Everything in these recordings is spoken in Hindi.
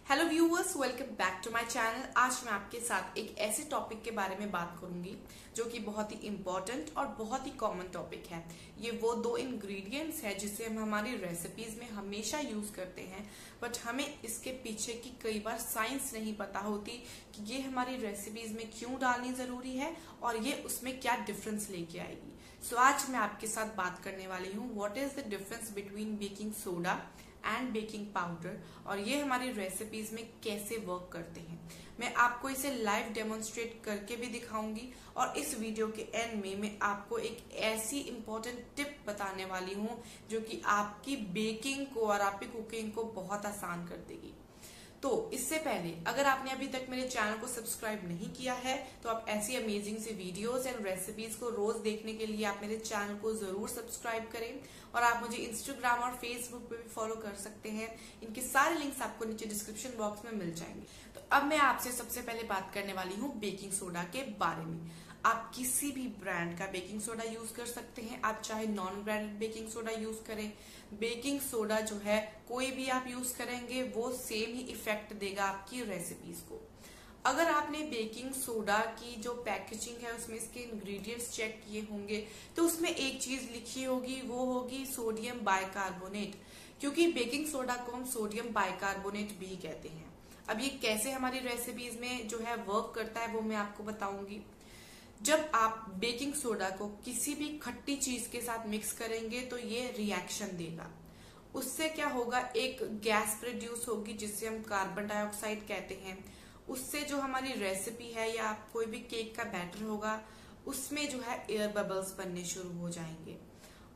Hello viewers, welcome back to my channel. आज मैं आपके साथ एक ऐसे टॉपिक के बारे में बात करूंगी जो कि बहुत ही इम्पोर्टेंट और बहुत ही कॉमन टॉपिक है। ये वो दो इंग्रेडिएंट्स है जिसे हम हमारी रेसिपीज में हमेशा यूज करते हैं, बट हमें इसके पीछे की कई बार साइंस नहीं पता होती कि ये हमारी रेसिपीज में क्यों डालनी जरूरी है और ये उसमें क्या डिफरेंस लेके आएगी। सो आज मैं आपके साथ बात करने वाली हूँ what is the difference between baking soda and baking powder और ये हमारी रेसिपीज में कैसे वर्क करते हैं। मैं आपको इसे लाइव डेमोन्स्ट्रेट करके भी दिखाऊंगी और इस वीडियो के एंड में मैं आपको एक ऐसी इंपॉर्टेंट टिप बताने वाली हूँ जो कि आपकी बेकिंग को और आपकी कुकिंग को बहुत आसान कर देगी। तो इससे पहले अगर आपने अभी तक मेरे चैनल को सब्सक्राइब नहीं किया है तो आप ऐसी अमेजिंग सी वीडियोस एंड रेसिपीज को रोज देखने के लिए आप मेरे चैनल को जरूर सब्सक्राइब करें और आप मुझे इंस्टाग्राम और फेसबुक पे भी फॉलो कर सकते हैं। इनके सारे लिंक्स आपको नीचे डिस्क्रिप्शन बॉक्स में मिल जाएंगे। तो अब मैं आपसे सबसे पहले बात करने वाली हूँ बेकिंग सोडा के बारे में। आप किसी भी ब्रांड का बेकिंग सोडा यूज कर सकते हैं, आप चाहे non branded baking soda use करें। बेकिंग सोडा जो है कोई भी आप यूज करेंगे वो सेम ही इफेक्ट देगा आपकी रेसिपीज को। अगर आपने बेकिंग सोडा की जो पैकेजिंग है उसमें इसके इंग्रेडिएंट्स चेक किए होंगे तो उसमें एक चीज लिखी होगी, वो होगी सोडियम बाइकार्बोनेट, क्योंकि बेकिंग सोडा को हम सोडियम बाइकार्बोनेट भी कहते हैं। अब ये कैसे हमारी रेसिपीज में जो है वर्क करता है वो मैं आपको बताऊंगी। जब आप बेकिंग सोडा को किसी भी खट्टी चीज के साथ मिक्स करेंगे तो ये रिएक्शन देगा। उससे क्या होगा, एक गैस प्रोड्यूस होगी जिसे हम कार्बन डाइऑक्साइड कहते हैं। उससे जो हमारी रेसिपी है या कोई भी केक का बैटर होगा उसमें जो है एयर बबल्स बनने शुरू हो जाएंगे।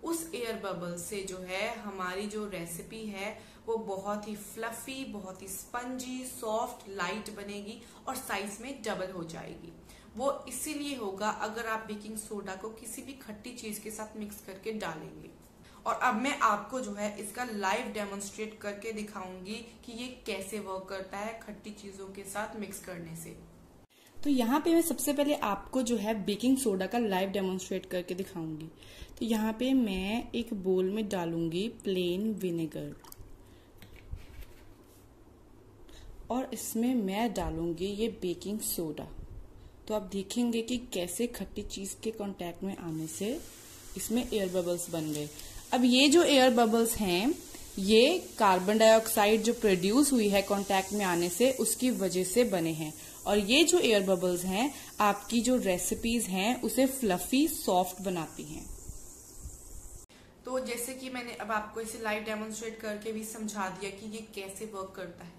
उस एयर बबल से जो है हमारी जो रेसिपी है वो बहुत ही फ्लफी, बहुत ही स्पंजी, सॉफ्ट, लाइट बनेगी और साइज में डबल हो जाएगी। वो इसीलिए होगा अगर आप बेकिंग सोडा को किसी भी खट्टी चीज के साथ मिक्स करके डालेंगे। और अब मैं आपको जो है इसका लाइव डेमोन्स्ट्रेट करके दिखाऊंगी कि ये कैसे वर्क करता है खट्टी चीजों के साथ मिक्स करने से। तो यहाँ पे मैं सबसे पहले आपको जो है बेकिंग सोडा का लाइव डेमोन्स्ट्रेट करके दिखाऊंगी। तो यहाँ पे मैं एक बोल में डालूंगी प्लेन विनेगर और इसमें मैं डालूंगी ये बेकिंग सोडा। तो आप देखेंगे कि कैसे खट्टी चीज के कांटेक्ट में आने से इसमें एयर बबल्स बन गए। अब ये जो एयर बबल्स हैं ये कार्बन डाइऑक्साइड जो प्रोड्यूस हुई है कांटेक्ट में आने से उसकी वजह से बने हैं और ये जो एयर बबल्स हैं आपकी जो रेसिपीज हैं उसे फ्लफी, सॉफ्ट बनाती हैं। तो जैसे कि मैंने अब आपको इसे लाइव डेमोन्स्ट्रेट करके भी समझा दिया कि ये कैसे वर्क करता है।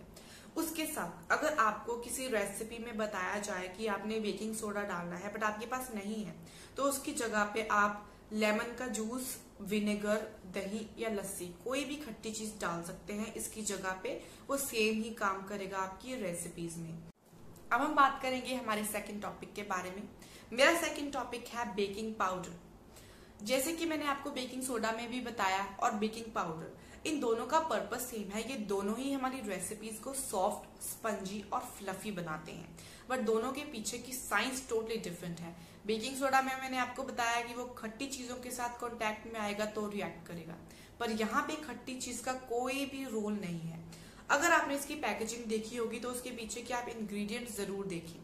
उसके साथ अगर आपको किसी रेसिपी में बताया जाए कि आपने बेकिंग सोडा डालना है बट आपके पास नहीं है तो उसकी जगह पे आप लेमन का जूस, विनेगर, दही या लस्सी कोई भी खट्टी चीज डाल सकते हैं इसकी जगह पे। वो सेम ही काम करेगा आपकी रेसिपीज में। अब हम बात करेंगे हमारे सेकंड टॉपिक के बारे में। मेरा सेकंड टॉपिक है बेकिंग पाउडर। जैसे कि मैंने आपको बेकिंग सोडा में भी बताया और बेकिंग पाउडर, इन दोनों का पर्पस सेम है। ये दोनों ही हमारी रेसिपीज को सॉफ्ट, स्पंजी और फ्लफी बनाते हैं, बट दोनों के पीछे की साइंस टोटली डिफरेंट है। बेकिंग सोडा में मैंने आपको बताया कि वो खट्टी चीजों के साथ कांटेक्ट में आएगा तो रिएक्ट करेगा, पर यहाँ पे खट्टी चीज का कोई भी रोल नहीं है। अगर आपने इसकी पैकेजिंग देखी होगी तो उसके पीछे के आप इंग्रेडिएंट जरूर देखें।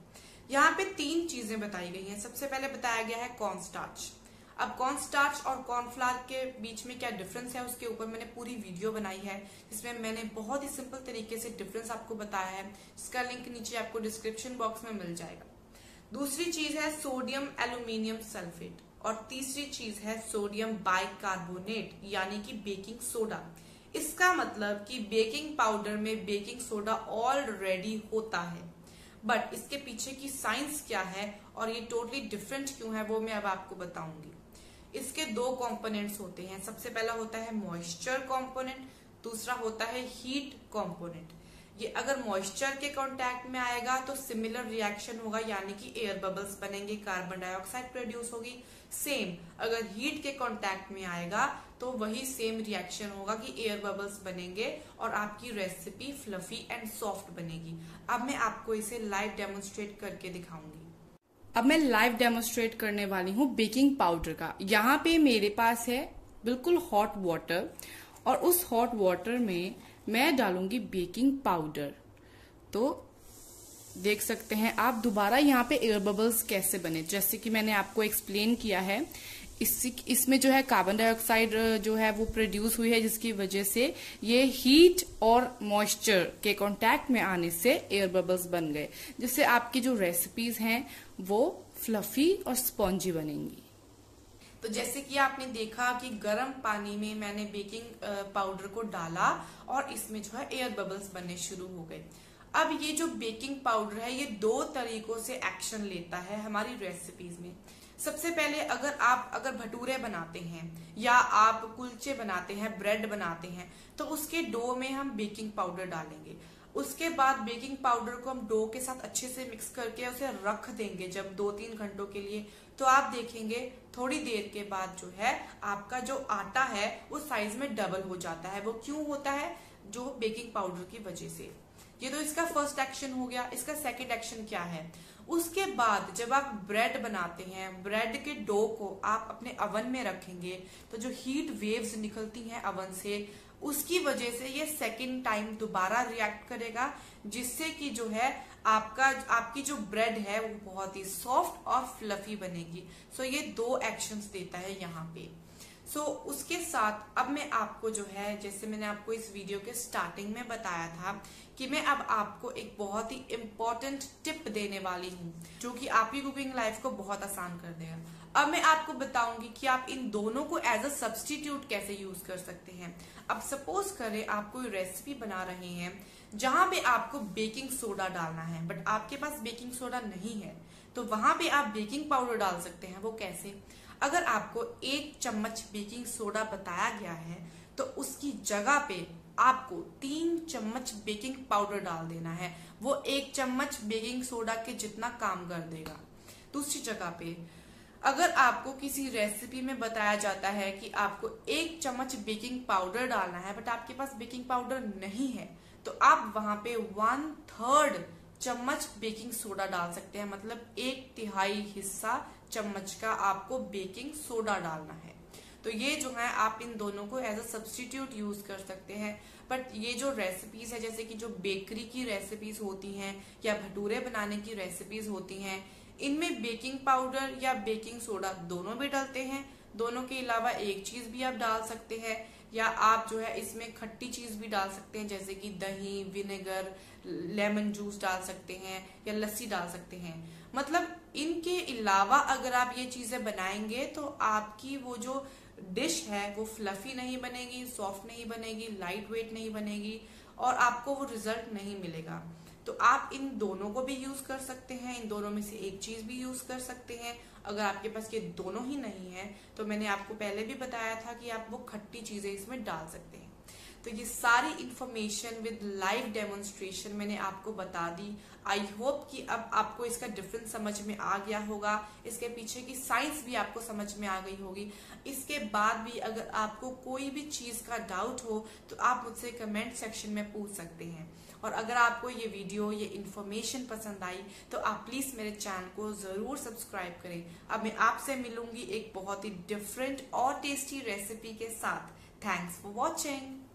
यहाँ पे 3 चीजें बताई गई हैं। सबसे पहले बताया गया है कॉर्न स्टार्च। अब कॉर्न स्टार्च और कॉर्नफ्लावर के बीच में क्या डिफरेंस है उसके ऊपर मैंने पूरी वीडियो बनाई है जिसमें मैंने बहुत ही सिंपल तरीके से डिफरेंस आपको बताया है, जिसका लिंक नीचे आपको डिस्क्रिप्शन बॉक्स में मिल जाएगा। दूसरी चीज है सोडियम एल्यूमिनियम सल्फेट और तीसरी चीज है सोडियम बाइकार्बोनेट यानी कि बेकिंग सोडा। इसका मतलब कि बेकिंग पाउडर में बेकिंग सोडा ऑलरेडी होता है, बट इसके पीछे की साइंस क्या है और ये टोटली डिफरेंट क्यों है वो मैं अब आपको बताऊंगी। इसके 2 कंपोनेंट्स होते हैं। सबसे पहला होता है मॉइस्चर कंपोनेंट, दूसरा होता है हीट कंपोनेंट। ये अगर मॉइस्चर के कांटेक्ट में आएगा तो सिमिलर रिएक्शन होगा यानी कि एयर बबल्स बनेंगे, कार्बन डाइऑक्साइड प्रोड्यूस होगी। सेम अगर हीट के कांटेक्ट में आएगा तो वही सेम रिएक्शन होगा कि एयर बबल्स बनेंगे और आपकी रेसिपी फ्लफी एंड सॉफ्ट बनेगी। अब मैं आपको इसे लाइव डेमोन्स्ट्रेट करके दिखाऊंगी। अब मैं लाइव डेमोन्स्ट्रेट करने वाली हूँ बेकिंग पाउडर का। यहाँ पे मेरे पास है बिल्कुल हॉट वाटर और उस हॉट वाटर में मैं डालूंगी बेकिंग पाउडर। तो देख सकते हैं आप दोबारा यहाँ पे एयर बबल्स कैसे बने, जैसे कि मैंने आपको एक्सप्लेन किया है। इसमें जो है कार्बन डाइऑक्साइड जो है वो प्रोड्यूस हुई है, जिसकी वजह से ये हीट और मॉइस्चर के कांटेक्ट में आने से एयर बबल्स बन गए, जिससे आपकी जो रेसिपीज हैं वो फ्लफी और स्पॉन्जी बनेंगी। तो जैसे कि आपने देखा कि गर्म पानी में मैंने बेकिंग पाउडर को डाला और इसमें जो है एयर बबल्स बनने शुरू हो गए। अब ये जो बेकिंग पाउडर है ये 2 तरीकों से एक्शन लेता है हमारी रेसिपीज में। सबसे पहले अगर भटूरे बनाते हैं या आप कुलचे बनाते हैं, ब्रेड बनाते हैं, तो उसके डो में हम बेकिंग पाउडर डालेंगे। उसके बाद बेकिंग पाउडर को हम डो के साथ अच्छे से मिक्स करके उसे रख देंगे जब 2-3 घंटों के लिए। तो आप देखेंगे थोड़ी देर के बाद जो है आपका जो आटा है वो साइज में डबल हो जाता है। वो क्यों होता है? जो बेकिंग पाउडर की वजह से। ये तो इसका फर्स्ट एक्शन हो गया। इसका सेकंड एक्शन क्या है? उसके बाद जब आप ब्रेड बनाते हैं, ब्रेड के डो को आप अपने अवन में रखेंगे तो जो हीट वेव्स निकलती हैं अवन से, उसकी वजह से ये सेकंड टाइम दोबारा रिएक्ट करेगा, जिससे कि जो है आपकी जो ब्रेड है वो बहुत ही सॉफ्ट और फ्लफी बनेगी। सो ये 2 एक्शंस देता है यहाँ पे। उसके साथ अब मैं आपको जो है, जैसे मैंने आपको इस वीडियो के स्टार्टिंग में बताया था कि मैं अब आपको एक बहुत ही इम्पोर्टेंट टिप देने वाली हूँ जो कि आपकी कुकिंग लाइफ को बहुत आसान कर देगा। अब मैं आपको बताऊंगी कि आप इन दोनों को एज अ सब्स्टिट्यूट कैसे यूज कर सकते हैं। अब सपोज करें आप कोई रेसिपी बना रहे हैं जहां पे आपको बेकिंग सोडा डालना है, बट आपके पास बेकिंग सोडा नहीं है, तो वहां पे आप बेकिंग पाउडर डाल सकते हैं। वो कैसे? अगर आपको 1 चम्मच बेकिंग सोडा बताया गया है तो उसकी जगह पे आपको 3 चम्मच बेकिंग पाउडर डाल देना है। वो 1 चम्मच बेकिंग सोडा के जितना काम कर देगा। दूसरी जगह पे अगर आपको किसी रेसिपी में बताया जाता है कि आपको 1 चम्मच बेकिंग पाउडर डालना है बट आपके पास बेकिंग पाउडर नहीं है, तो आप वहां पे 1/3 चम्मच बेकिंग सोडा डाल सकते हैं। मतलब 1/3 हिस्सा चम्मच का आपको बेकिंग सोडा डालना है। तो ये जो है आप इन दोनों को एज अ सब्स्टिट्यूट यूज कर सकते हैं। बट ये जो रेसिपीज है, जैसे कि जो बेकरी की रेसिपीज होती हैं या भटूरे बनाने की रेसिपीज होती हैं, इनमें बेकिंग पाउडर या बेकिंग सोडा दोनों भी डालते हैं। दोनों के अलावा एक चीज भी आप डाल सकते हैं, या आप जो है इसमें खट्टी चीज भी डाल सकते हैं, जैसे कि दही, विनेगर, लेमन जूस डाल सकते हैं या लस्सी डाल सकते हैं। मतलब इनके अलावा अगर आप ये चीजें बनाएंगे तो आपकी वो जो डिश है वो फ्लफी नहीं बनेगी, सॉफ्ट नहीं बनेगी, लाइट वेट नहीं बनेगी और आपको वो रिजल्ट नहीं मिलेगा। तो आप इन दोनों को भी यूज कर सकते हैं, इन दोनों में से एक चीज भी यूज कर सकते हैं। अगर आपके पास ये दोनों ही नहीं है तो मैंने आपको पहले भी बताया था कि आप वो खट्टी चीजें इसमें डाल सकते हैं। तो ये सारी इंफॉर्मेशन विद लाइव डेमोन्स्ट्रेशन मैंने आपको बता दी। आई होप कि अब आपको इसका डिफरेंस समझ में आ गया होगा, इसके पीछे की साइंस भी आपको समझ में आ गई होगी। इसके बाद भी अगर आपको कोई भी चीज का डाउट हो तो आप मुझसे कमेंट सेक्शन में पूछ सकते हैं। और अगर आपको ये वीडियो, ये इन्फॉर्मेशन पसंद आई तो आप प्लीज मेरे चैनल को जरूर सब्सक्राइब करें। अब मैं आपसे मिलूंगी एक बहुत ही डिफरेंट और टेस्टी रेसिपी के साथ। Thanks for watching.